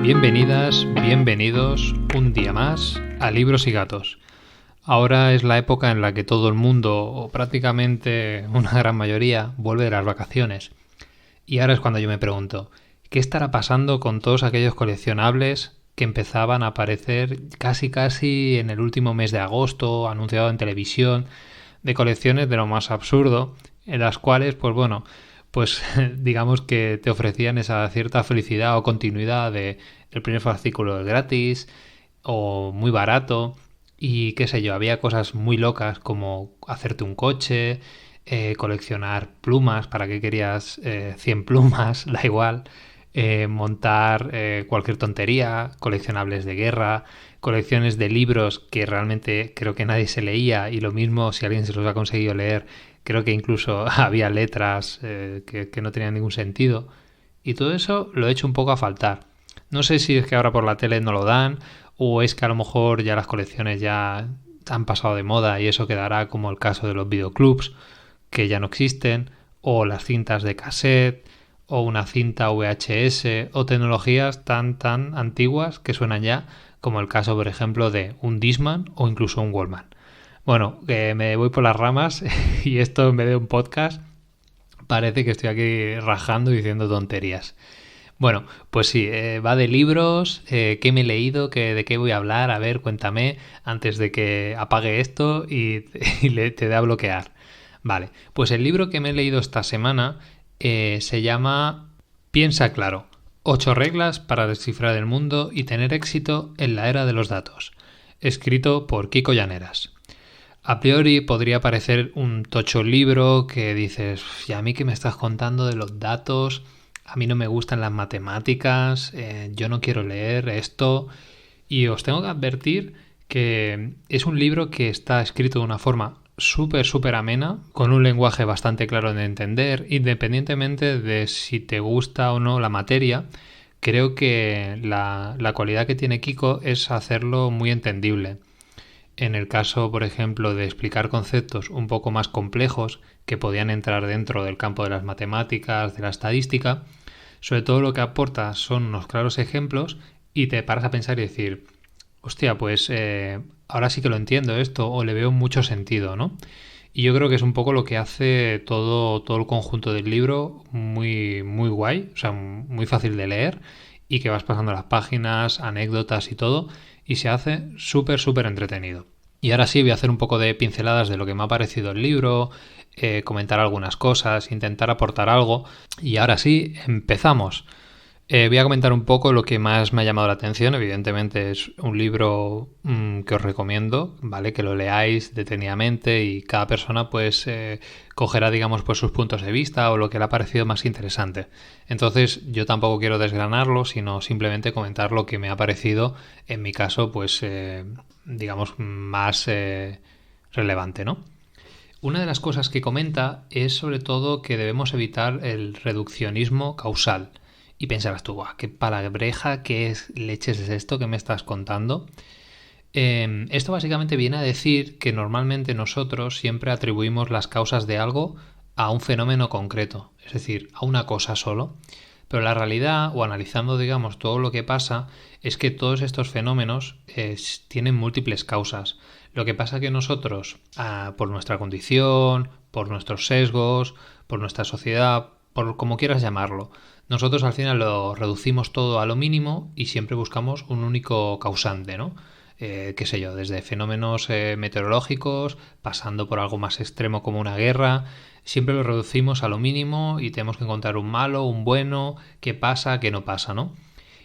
Bienvenidas, bienvenidos un día más a Libros y Gatos. Ahora es la época en la que todo el mundo, o prácticamente una gran mayoría, vuelve de las vacaciones. Y ahora es cuando yo me pregunto, ¿qué estará pasando con todos aquellos coleccionables que empezaban a aparecer casi en el último mes de agosto, anunciado en televisión, de colecciones de lo más absurdo, en las cuales, pues digamos que te ofrecían esa cierta felicidad o continuidad de el primer fascículo es gratis o muy barato y qué sé yo, había cosas muy locas como hacerte un coche, coleccionar plumas, para qué querías 100 plumas, da igual, montar cualquier tontería, coleccionables de guerra, colecciones de libros que realmente creo que nadie se leía y lo mismo si alguien se los ha conseguido leer, creo que incluso había letras que no tenían ningún sentido y todo eso lo he hecho un poco a faltar. No sé si es que ahora por la tele no lo dan o es que a lo mejor ya las colecciones ya han pasado de moda y eso quedará como el caso de los videoclubs que ya no existen o las cintas de cassette o una cinta VHS o tecnologías tan antiguas que suenan ya como el caso por ejemplo de un Discman o incluso un Walkman. Bueno, me voy por las ramas y esto en vez de un podcast parece que estoy aquí rajando y diciendo tonterías. Bueno, pues sí, va de libros, qué me he leído, de qué voy a hablar, a ver, cuéntame antes de que apague esto y te dé a bloquear. Vale, pues el libro que me he leído esta semana se llama Piensa claro, 8 reglas para descifrar el mundo y tener éxito en la era de los datos, escrito por Kiko Llaneras. A priori podría parecer un tocho libro que dices, ¿y a mí qué me estás contando de los datos? A mí no me gustan las matemáticas, yo no quiero leer esto. Y os tengo que advertir que es un libro que está escrito de una forma súper amena, con un lenguaje bastante claro de entender, independientemente de si te gusta o no la materia. Creo que la cualidad que tiene Kiko es hacerlo muy entendible. En el caso, por ejemplo, de explicar conceptos un poco más complejos que podían entrar dentro del campo de las matemáticas, de la estadística, sobre todo lo que aporta son unos claros ejemplos y te paras a pensar y decir, hostia, pues ahora sí que lo entiendo esto o le veo mucho sentido, ¿no? Y yo creo que es un poco lo que hace todo el conjunto del libro muy guay, o sea, muy fácil de leer y que vas pasando las páginas, anécdotas y todo y se hace súper entretenido. Y ahora sí voy a hacer un poco de pinceladas de lo que me ha parecido el libro, comentar algunas cosas, intentar aportar algo. Y ahora sí, empezamos. Voy a comentar un poco lo que más me ha llamado la atención. Evidentemente es un libro que os recomiendo, ¿vale? Que lo leáis detenidamente y cada persona pues cogerá, digamos, pues sus puntos de vista o lo que le ha parecido más interesante. Entonces yo tampoco quiero desgranarlo, sino simplemente comentar lo que me ha parecido, en mi caso, pues digamos, más relevante, ¿no? Una de las cosas que comenta es sobre todo que debemos evitar el reduccionismo causal. Y pensarás tú, qué palabreja, qué leches es esto que me estás contando. Esto básicamente viene a decir que normalmente nosotros siempre atribuimos las causas de algo a un fenómeno concreto, es decir, a una cosa solo. Pero la realidad, o analizando, digamos, todo lo que pasa, es que todos estos fenómenos tienen múltiples causas. Lo que pasa que nosotros, por nuestra condición, por nuestros sesgos, por nuestra sociedad, por como quieras llamarlo, nosotros al final lo reducimos todo a lo mínimo y siempre buscamos un único causante, ¿no? Qué sé yo, desde fenómenos meteorológicos, pasando por algo más extremo como una guerra, siempre lo reducimos a lo mínimo y tenemos que encontrar un malo, un bueno, qué pasa, qué no pasa, ¿no?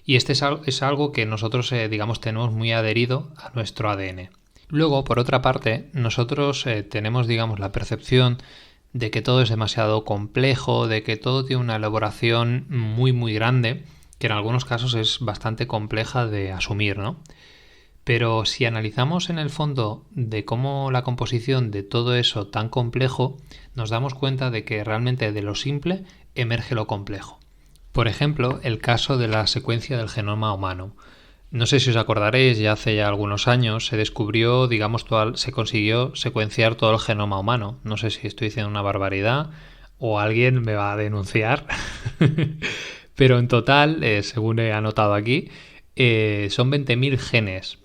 Y este es algo que nosotros, digamos, tenemos muy adherido a nuestro ADN. Luego, por otra parte, nosotros tenemos, digamos, la percepción de que todo es demasiado complejo, de que todo tiene una elaboración muy grande, que en algunos casos es bastante compleja de asumir, ¿no? Pero si analizamos en el fondo de cómo la composición de todo eso tan complejo, nos damos cuenta de que realmente de lo simple emerge lo complejo. Por ejemplo, el caso de la secuencia del genoma humano. No sé si os acordaréis, ya hace ya algunos años se descubrió, digamos, se consiguió secuenciar todo el genoma humano. No sé si estoy diciendo una barbaridad o alguien me va a denunciar. Pero en total, según he anotado aquí, son 20.000 genes.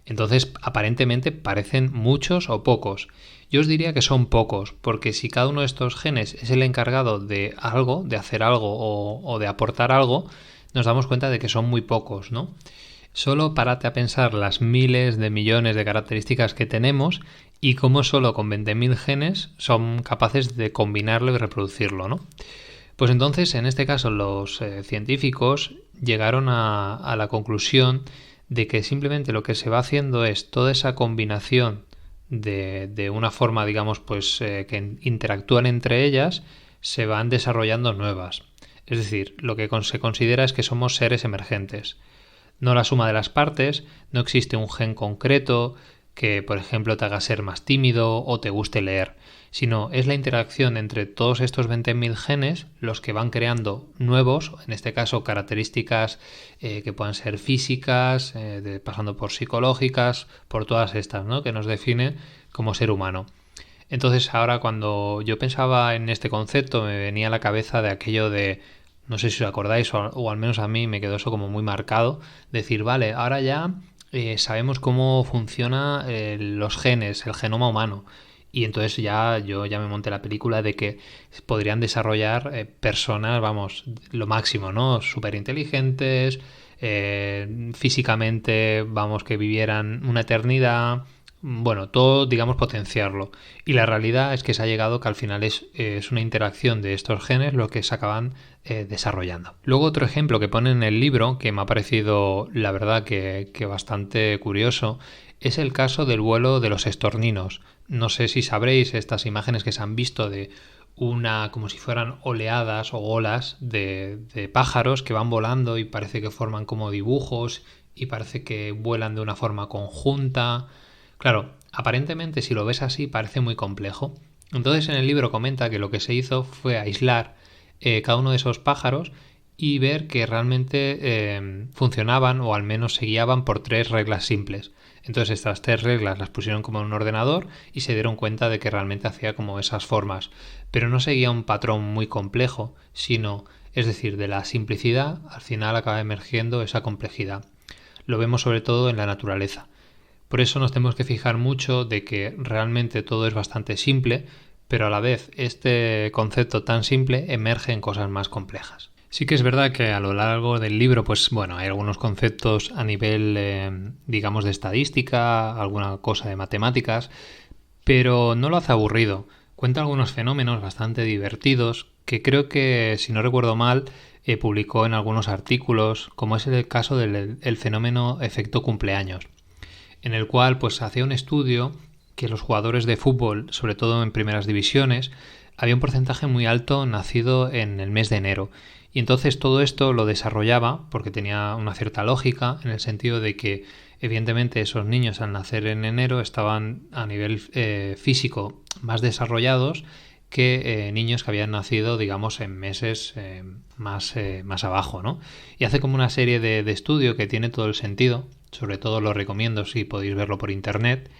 Entonces, aparentemente parecen muchos o pocos. Yo os diría que son pocos, porque si cada uno de estos genes es el encargado de algo, de hacer algo o de aportar algo, nos damos cuenta de que son muy pocos, ¿no? Solo párate a pensar las miles de millones de características que tenemos y cómo solo con 20.000 genes son capaces de combinarlo y reproducirlo, ¿no? Pues entonces, en este caso, los científicos llegaron a la conclusión de que simplemente lo que se va haciendo es toda esa combinación de una forma, digamos, pues que interactúan entre ellas, se van desarrollando nuevas. Es decir, lo que se considera es que somos seres emergentes. No la suma de las partes, no existe un gen concreto que, por ejemplo, te haga ser más tímido o te guste leer, sino es la interacción entre todos estos 20.000 genes los que van creando nuevos, en este caso características que puedan ser físicas, pasando por psicológicas, por todas estas, ¿no?, que nos definen como ser humano. Entonces ahora cuando yo pensaba en este concepto me venía a la cabeza de aquello de, no sé si os acordáis o al menos a mí me quedó eso como muy marcado, decir, vale, ahora ya sabemos cómo funciona los genes, el genoma humano. Y entonces yo ya me monté la película de que podrían desarrollar personas, vamos, lo máximo, ¿no? Súper inteligentes, físicamente, vamos, que vivieran una eternidad. Bueno, todo, digamos, potenciarlo. Y la realidad es que se ha llegado que al final es una interacción de estos genes lo que se acaban desarrollando. Luego otro ejemplo que pone en el libro, que me ha parecido, la verdad, que bastante curioso, es el caso del vuelo de los estorninos. No sé si sabréis estas imágenes que se han visto de una, como si fueran oleadas o olas de pájaros que van volando y parece que forman como dibujos y parece que vuelan de una forma conjunta. Claro, aparentemente si lo ves así parece muy complejo. Entonces en el libro comenta que lo que se hizo fue aislar cada uno de esos pájaros y ver que realmente funcionaban o al menos se guiaban por 3 reglas simples. Entonces estas 3 reglas las pusieron como en un ordenador y se dieron cuenta de que realmente hacía como esas formas. Pero no seguía un patrón muy complejo, sino, es decir, de la simplicidad al final acaba emergiendo esa complejidad. Lo vemos sobre todo en la naturaleza. Por eso nos tenemos que fijar mucho de que realmente todo es bastante simple, pero a la vez este concepto tan simple emerge en cosas más complejas. Sí que es verdad que a lo largo del libro, pues bueno, hay algunos conceptos a nivel, digamos, de estadística, alguna cosa de matemáticas, pero no lo hace aburrido. Cuenta algunos fenómenos bastante divertidos que creo que, si no recuerdo mal, publicó en algunos artículos, como es el caso del fenómeno efecto cumpleaños, en el cual pues hacía un estudio que los jugadores de fútbol, sobre todo en primeras divisiones, había un porcentaje muy alto nacido en el mes de enero. Y entonces todo esto lo desarrollaba porque tenía una cierta lógica en el sentido de que evidentemente esos niños al nacer en enero estaban a nivel físico más desarrollados que niños que habían nacido, digamos, en meses más abajo, ¿no? Y hace como una serie de estudio que tiene todo el sentido, sobre todo lo recomiendo si podéis verlo por internet,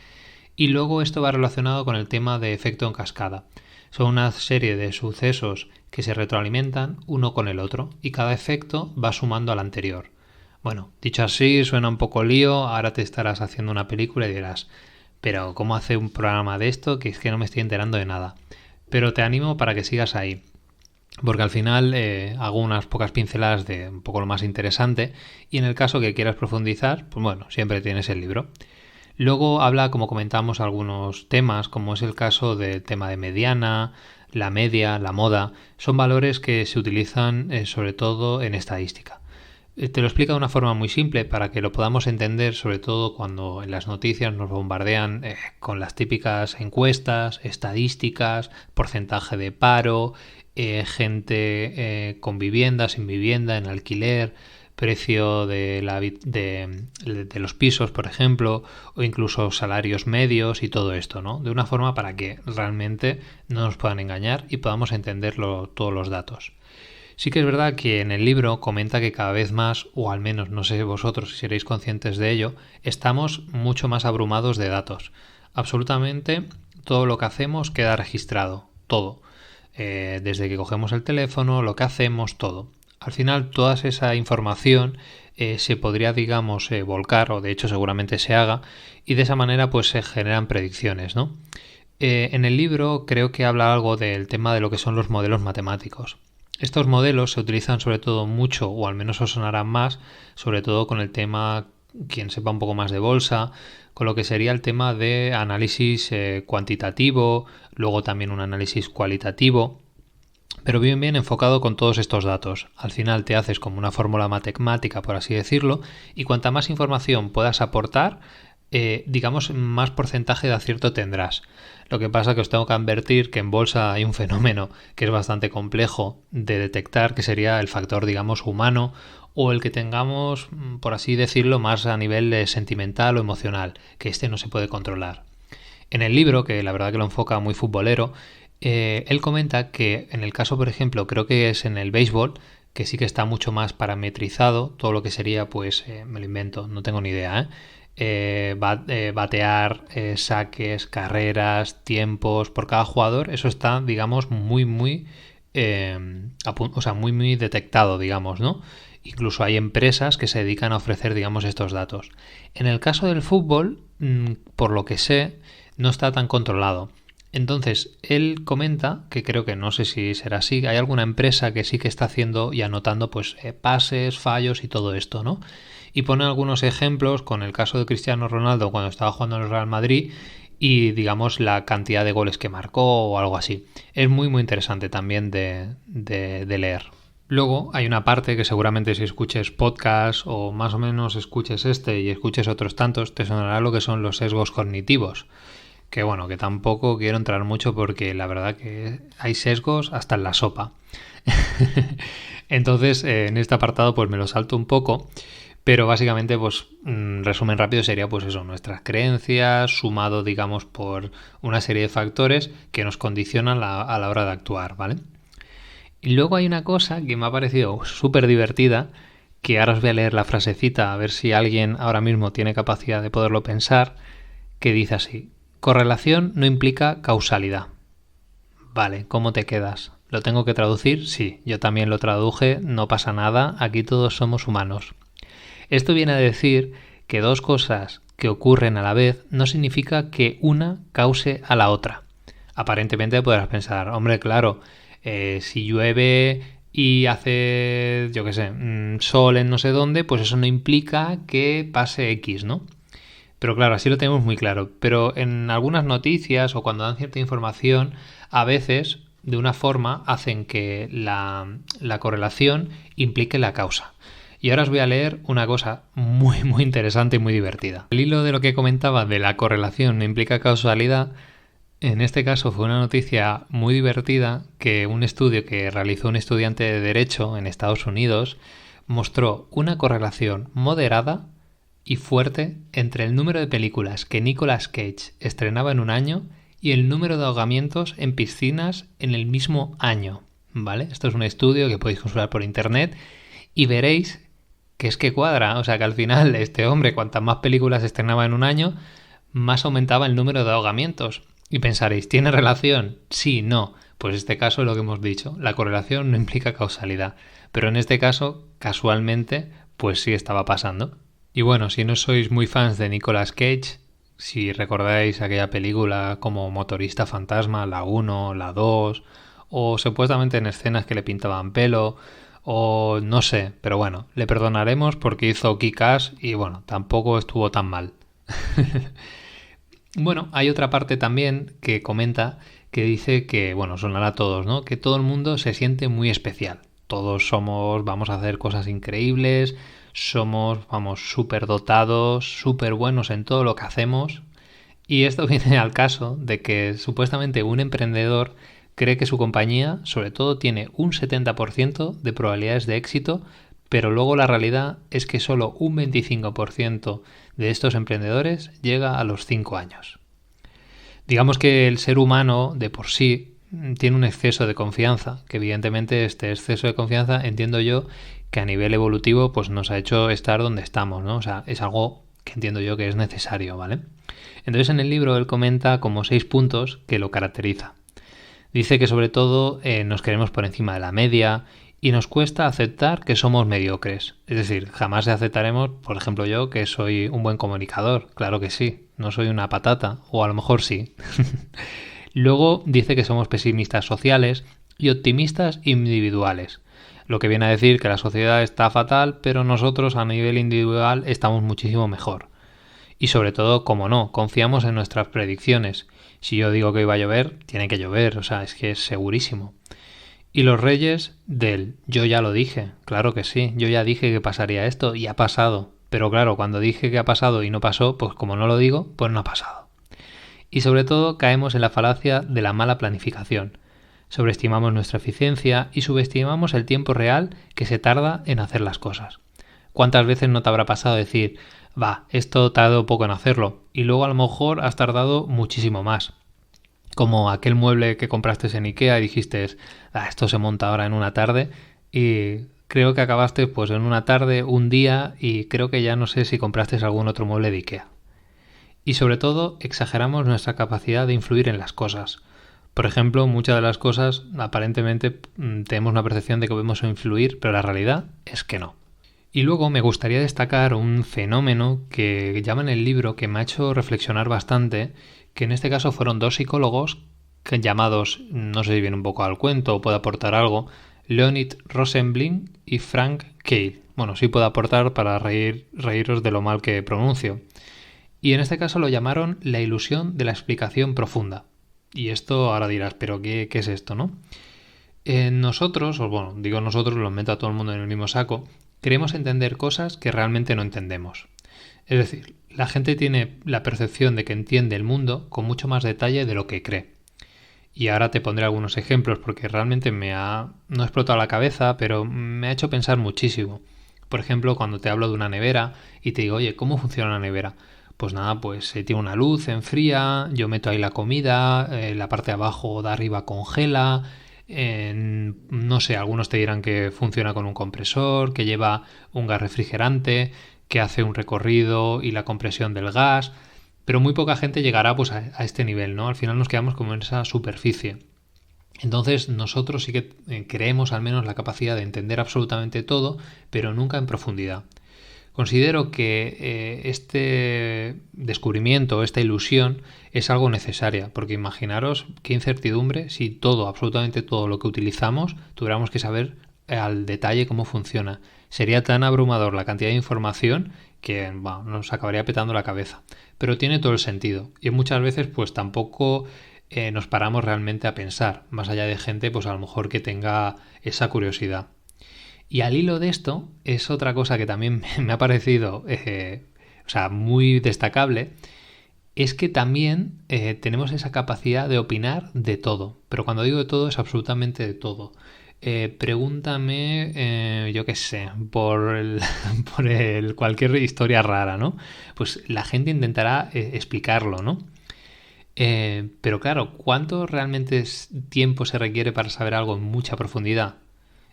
y luego esto va relacionado con el tema de efecto en cascada. Son una serie de sucesos que se retroalimentan uno con el otro y cada efecto va sumando al anterior. Bueno, dicho así, suena un poco lío, ahora te estarás haciendo una película y dirás, pero ¿cómo hace un programa de esto? Que es que no me estoy enterando de nada. Pero te animo para que sigas ahí, porque al final hago unas pocas pinceladas de un poco lo más interesante y en el caso que quieras profundizar, pues bueno, siempre tienes el libro. Luego habla, como comentamos, algunos temas, como es el caso del tema de mediana, la media, la moda. Son valores que se utilizan sobre todo en estadística. Te lo explica de una forma muy simple para que lo podamos entender, sobre todo cuando en las noticias nos bombardean con las típicas encuestas, estadísticas, porcentaje de paro, gente con vivienda, sin vivienda, en alquiler, precio de los pisos, por ejemplo, o incluso salarios medios y todo esto, ¿no? De una forma para que realmente no nos puedan engañar y podamos entender todos los datos. Sí que es verdad que en el libro comenta que cada vez más, o al menos no sé vosotros si seréis conscientes de ello, estamos mucho más abrumados de datos. Absolutamente todo lo que hacemos queda registrado, todo. Desde que cogemos el teléfono, lo que hacemos, todo. Al final, toda esa información se podría, digamos, volcar, o de hecho seguramente se haga, y de esa manera pues se generan predicciones, ¿no? En el libro creo que habla algo del tema de lo que son los modelos matemáticos. Estos modelos se utilizan sobre todo mucho, o al menos os sonarán más, sobre todo con el tema, quien sepa un poco más de bolsa, con lo que sería el tema de análisis cuantitativo, luego también un análisis cualitativo, pero bien enfocado con todos estos datos. Al final te haces como una fórmula matemática, por así decirlo, y cuanta más información puedas aportar, digamos, más porcentaje de acierto tendrás. Lo que pasa que os tengo que advertir que en bolsa hay un fenómeno que es bastante complejo de detectar, que sería el factor, digamos, humano, o el que tengamos, por así decirlo, más a nivel sentimental o emocional, que este no se puede controlar. En el libro, que la verdad que lo enfoca muy futbolero, él comenta que en el caso, por ejemplo, creo que es en el béisbol, que sí que está mucho más parametrizado, todo lo que sería, pues, me lo invento, no tengo ni idea, batear, saques, carreras, tiempos por cada jugador, eso está, digamos, muy muy detectado, digamos, ¿no? Incluso hay empresas que se dedican a ofrecer, digamos, estos datos. En el caso del fútbol, por lo que sé, no está tan controlado. Entonces, él comenta, que creo que no sé si será así, hay alguna empresa que sí que está haciendo y anotando pues pases, fallos y todo esto, ¿no? Y pone algunos ejemplos con el caso de Cristiano Ronaldo cuando estaba jugando en el Real Madrid y, digamos, la cantidad de goles que marcó o algo así. Es muy muy interesante también de leer. Luego hay una parte que seguramente si escuches podcast o más o menos escuches este y escuches otros tantos, te sonará lo que son los sesgos cognitivos. Que bueno, que tampoco quiero entrar mucho porque la verdad que hay sesgos hasta en la sopa. Entonces, en este apartado pues me lo salto un poco, pero básicamente pues resumen rápido sería pues eso, nuestras creencias sumado digamos por una serie de factores que nos condicionan a la hora de actuar, ¿vale? Y luego hay una cosa que me ha parecido súper divertida, que ahora os voy a leer la frasecita a ver si alguien ahora mismo tiene capacidad de poderlo pensar, que dice así: correlación no implica causalidad. Vale, ¿cómo te quedas? ¿Lo tengo que traducir? Sí, yo también lo traduje, no pasa nada, aquí todos somos humanos. Esto viene a decir que dos cosas que ocurren a la vez no significa que una cause a la otra. Aparentemente podrás pensar, hombre, claro, si llueve y hace, yo qué sé, sol en no sé dónde, pues eso no implica que pase X, ¿no? Pero claro, así lo tenemos muy claro. Pero en algunas noticias o cuando dan cierta información, a veces, de una forma, hacen que la correlación implique la causa. Y ahora os voy a leer una cosa muy, muy interesante y muy divertida. El hilo de lo que comentaba de la correlación no implica causalidad, en este caso fue una noticia muy divertida que un estudio que realizó un estudiante de Derecho en Estados Unidos mostró una correlación moderada y fuerte entre el número de películas que Nicolas Cage estrenaba en un año y el número de ahogamientos en piscinas en el mismo año, ¿vale? Esto es un estudio que podéis consultar por internet y veréis que es que cuadra, o sea que al final este hombre, cuantas más películas estrenaba en un año, más aumentaba el número de ahogamientos. Y pensaréis, ¿tiene relación? Sí, no. Pues en este caso es lo que hemos dicho, la correlación no implica causalidad, pero en este caso, casualmente, pues sí estaba pasando. Y bueno, si no sois muy fans de Nicolas Cage, si recordáis aquella película como Motorista Fantasma, la 1, la 2, o supuestamente en escenas que le pintaban pelo, o no sé, pero bueno, le perdonaremos porque hizo Kick-Ass y bueno, tampoco estuvo tan mal. Bueno, hay otra parte también que comenta que dice que, bueno, sonará a todos, ¿no? Que todo el mundo se siente muy especial. Todos vamos a hacer cosas increíbles, vamos, súper dotados, súper buenos en todo lo que hacemos. Y esto viene al caso de que supuestamente un emprendedor cree que su compañía, sobre todo, tiene un 70% de probabilidades de éxito, pero luego la realidad es que solo un 25% de estos emprendedores llega a los 5 años. Digamos que el ser humano de por sí tiene un exceso de confianza, que evidentemente este exceso de confianza entiendo yo que a nivel evolutivo pues nos ha hecho estar donde estamos, ¿no? O sea, es algo que entiendo yo que es necesario, ¿vale? Entonces en el libro él comenta como 6 puntos que lo caracteriza. Dice que sobre todo nos queremos por encima de la media y nos cuesta aceptar que somos mediocres. Es decir, jamás aceptaremos, por ejemplo yo, que soy un buen comunicador. Claro que sí, no soy una patata, o a lo mejor sí. Luego dice que somos pesimistas sociales y optimistas individuales. Lo que viene a decir que la sociedad está fatal, pero nosotros a nivel individual estamos muchísimo mejor. Y sobre todo, como no, confiamos en nuestras predicciones. Si yo digo que iba a llover, tiene que llover, o sea, es que es segurísimo. Y los reyes del yo ya lo dije, claro que sí, yo ya dije que pasaría esto y ha pasado. Pero claro, cuando dije que ha pasado y no pasó, pues como no lo digo, pues no ha pasado. Y sobre todo caemos en la falacia de la mala planificación. Sobreestimamos nuestra eficiencia y subestimamos el tiempo real que se tarda en hacer las cosas. ¿Cuántas veces no te habrá pasado decir, va, esto tardó poco en hacerlo, y luego a lo mejor has tardado muchísimo más? Como aquel mueble que compraste en Ikea y dijiste, esto se monta ahora en una tarde, y creo que acabaste pues en una tarde, un día, y creo que ya no sé si compraste algún otro mueble de Ikea. Y sobre todo, exageramos nuestra capacidad de influir en las cosas. Por ejemplo, muchas de las cosas aparentemente tenemos una percepción de que podemos influir, pero la realidad es que no. Y luego me gustaría destacar un fenómeno que llaman en el libro que me ha hecho reflexionar bastante, que en este caso fueron dos psicólogos llamados, no sé si viene un poco al cuento o puede aportar algo, Leonid Rosenblum y Frank Kehl. Bueno, sí puedo aportar para reíros de lo mal que pronuncio. Y en este caso lo llamaron la ilusión de la explicación profunda. Y esto ahora dirás, ¿pero qué es esto, no? Nosotros, o bueno, digo nosotros, lo meto a todo el mundo en el mismo saco, queremos entender cosas que realmente no entendemos. Es decir, la gente tiene la percepción de que entiende el mundo con mucho más detalle de lo que cree. Y ahora te pondré algunos ejemplos porque realmente no ha explotado la cabeza, pero me ha hecho pensar muchísimo. Por ejemplo, cuando te hablo de una nevera y te digo, oye, ¿cómo funciona una nevera? Pues nada, pues tiene una luz, enfría, yo meto ahí la comida, la parte de abajo de arriba congela, no sé, algunos te dirán que funciona con un compresor, que lleva un gas refrigerante, que hace un recorrido y la compresión del gas, pero muy poca gente llegará pues a este nivel, ¿no? Al final nos quedamos como en esa superficie. Entonces nosotros sí que creemos al menos la capacidad de entender absolutamente todo, pero nunca en profundidad. Considero que este descubrimiento, esta ilusión, es algo necesaria, porque imaginaros qué incertidumbre si todo, absolutamente todo lo que utilizamos, tuviéramos que saber al detalle cómo funciona. Sería tan abrumador la cantidad de información que nos acabaría petando la cabeza. Pero tiene todo el sentido. Y muchas veces pues tampoco nos paramos realmente a pensar, más allá de gente pues a lo mejor que tenga esa curiosidad. Y al hilo de esto es otra cosa que también me ha parecido muy destacable, es que también tenemos esa capacidad de opinar de todo. Pero cuando digo de todo es absolutamente de todo. Pregúntame, yo qué sé, por cualquier historia rara, ¿no? Pues la gente intentará explicarlo, ¿no? Pero claro, ¿cuánto realmente tiempo se requiere para saber algo en mucha profundidad?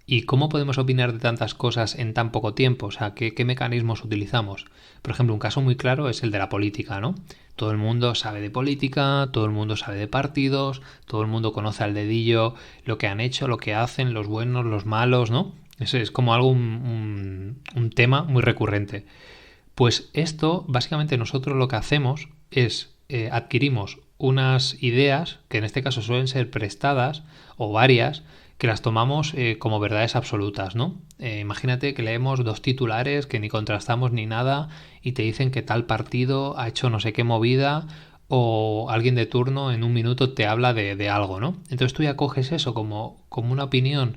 ¿Y cómo podemos opinar de tantas cosas en tan poco tiempo? O sea, ¿qué mecanismos utilizamos? Por ejemplo, un caso muy claro es el de la política, ¿no? Todo el mundo sabe de política, todo el mundo sabe de partidos, todo el mundo conoce al dedillo lo que han hecho, lo que hacen, los buenos, los malos, ¿no? Eso es como algo, un tema muy recurrente. Pues esto, básicamente nosotros lo que hacemos es adquirimos unas ideas, que en este caso suelen ser prestadas, o varias, que las tomamos como verdades absolutas, ¿no? Imagínate que leemos dos titulares que ni contrastamos ni nada y te dicen que tal partido ha hecho no sé qué movida o alguien de turno en un minuto te habla de algo, ¿no? Entonces tú ya coges eso como una opinión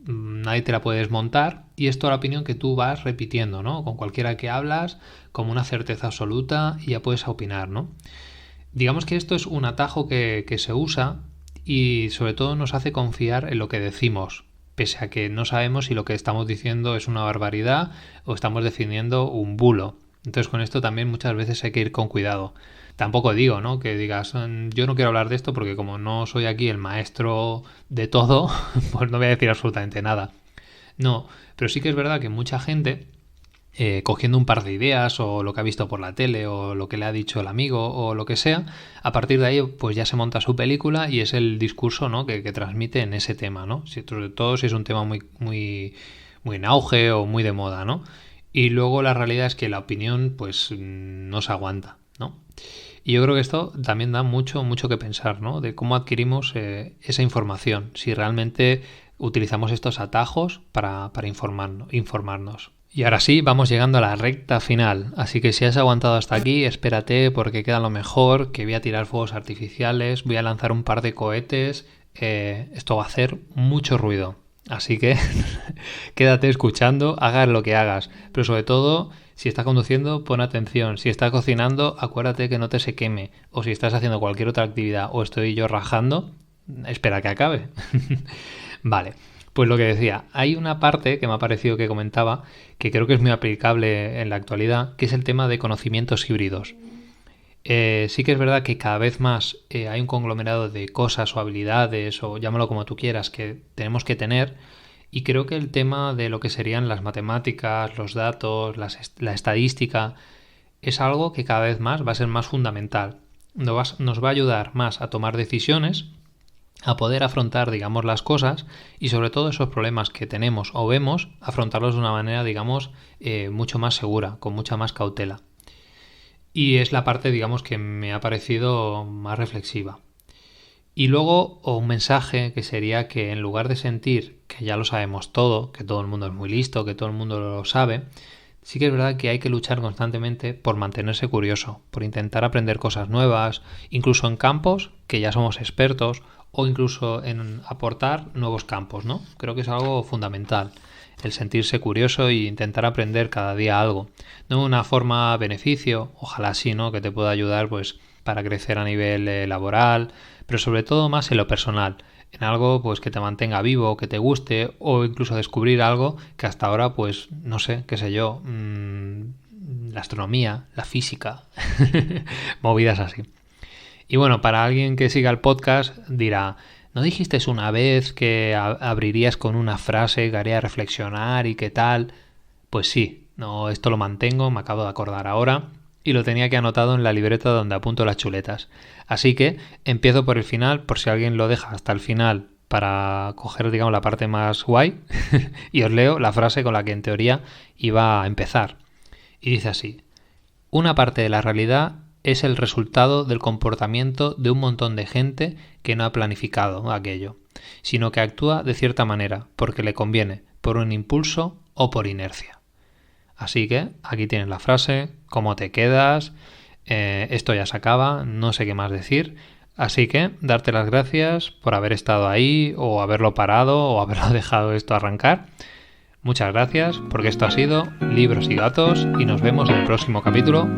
nadie te la puede desmontar y es toda la opinión que tú vas repitiendo, ¿no? Con cualquiera que hablas, como una certeza absoluta y ya puedes opinar, ¿no? Digamos que esto es un atajo que se usa y sobre todo nos hace confiar en lo que decimos, pese a que no sabemos si lo que estamos diciendo es una barbaridad o estamos defendiendo un bulo. Entonces con esto también muchas veces hay que ir con cuidado. Tampoco digo, ¿no? Que digas, yo no quiero hablar de esto porque como no soy aquí el maestro de todo, pues no voy a decir absolutamente nada. No, pero sí que es verdad que mucha gente cogiendo un par de ideas o lo que ha visto por la tele o lo que le ha dicho el amigo o lo que sea. A partir de ahí pues ya se monta su película y es el discurso, ¿no?, que transmite en ese tema, ¿no? Sobre todo si es un tema muy en auge o muy de moda, ¿no? Y luego la realidad es que la opinión pues no se aguanta, ¿no? Y yo creo que esto también da mucho que pensar, ¿no? De cómo adquirimos esa información, si realmente utilizamos estos atajos para informarnos. Y ahora sí, vamos llegando a la recta final, así que si has aguantado hasta aquí, espérate porque queda lo mejor, que voy a tirar fuegos artificiales, voy a lanzar un par de cohetes, esto va a hacer mucho ruido. Así que quédate escuchando, hagas lo que hagas, pero sobre todo, si estás conduciendo, pon atención, si estás cocinando, acuérdate que no te se queme, o si estás haciendo cualquier otra actividad o estoy yo rajando, espera que acabe. Vale, pues lo que decía, hay una parte que me ha parecido que comentaba, que creo que es muy aplicable en la actualidad, que es el tema de conocimientos híbridos. Sí que es verdad que cada vez más hay un conglomerado de cosas o habilidades o llámalo como tú quieras que tenemos que tener y creo que el tema de lo que serían las matemáticas, los datos, la estadística es algo que cada vez más va a ser más fundamental. Nos va a ayudar más a tomar decisiones, a poder afrontar, digamos, las cosas y sobre todo esos problemas que tenemos o vemos, afrontarlos de una manera, digamos, mucho más segura, con mucha más cautela. Y es la parte, digamos, que me ha parecido más reflexiva. Y luego un mensaje que sería que en lugar de sentir que ya lo sabemos todo, que todo el mundo es muy listo, que todo el mundo lo sabe, sí que es verdad que hay que luchar constantemente por mantenerse curioso, por intentar aprender cosas nuevas, incluso en campos que ya somos expertos o incluso en aportar nuevos campos, ¿no? Creo que es algo fundamental el sentirse curioso e intentar aprender cada día algo. No de una forma beneficio, ojalá sí, ¿no?, que te pueda ayudar pues para crecer a nivel laboral, pero sobre todo más en lo personal, en algo pues que te mantenga vivo, que te guste o incluso descubrir algo que hasta ahora pues no sé, qué sé yo, la astronomía, la física, movidas así. Y bueno, para alguien que siga el podcast dirá, ¿no dijiste una vez que abrirías con una frase que haría reflexionar y qué tal? Pues sí, no, esto lo mantengo, me acabo de acordar ahora y lo tenía que anotado en la libreta donde apunto las chuletas. Así que empiezo por el final, por si alguien lo deja hasta el final para coger, digamos, la parte más guay y os leo la frase con la que en teoría iba a empezar. Y dice así, una parte de la realidad es el resultado del comportamiento de un montón de gente que no ha planificado aquello, sino que actúa de cierta manera, porque le conviene, por un impulso o por inercia. Así que aquí tienes la frase, cómo te quedas, esto ya se acaba, no sé qué más decir, así que darte las gracias por haber estado ahí o haberlo parado o haberlo dejado esto arrancar. Muchas gracias porque esto ha sido Libros y Gatos y nos vemos en el próximo capítulo.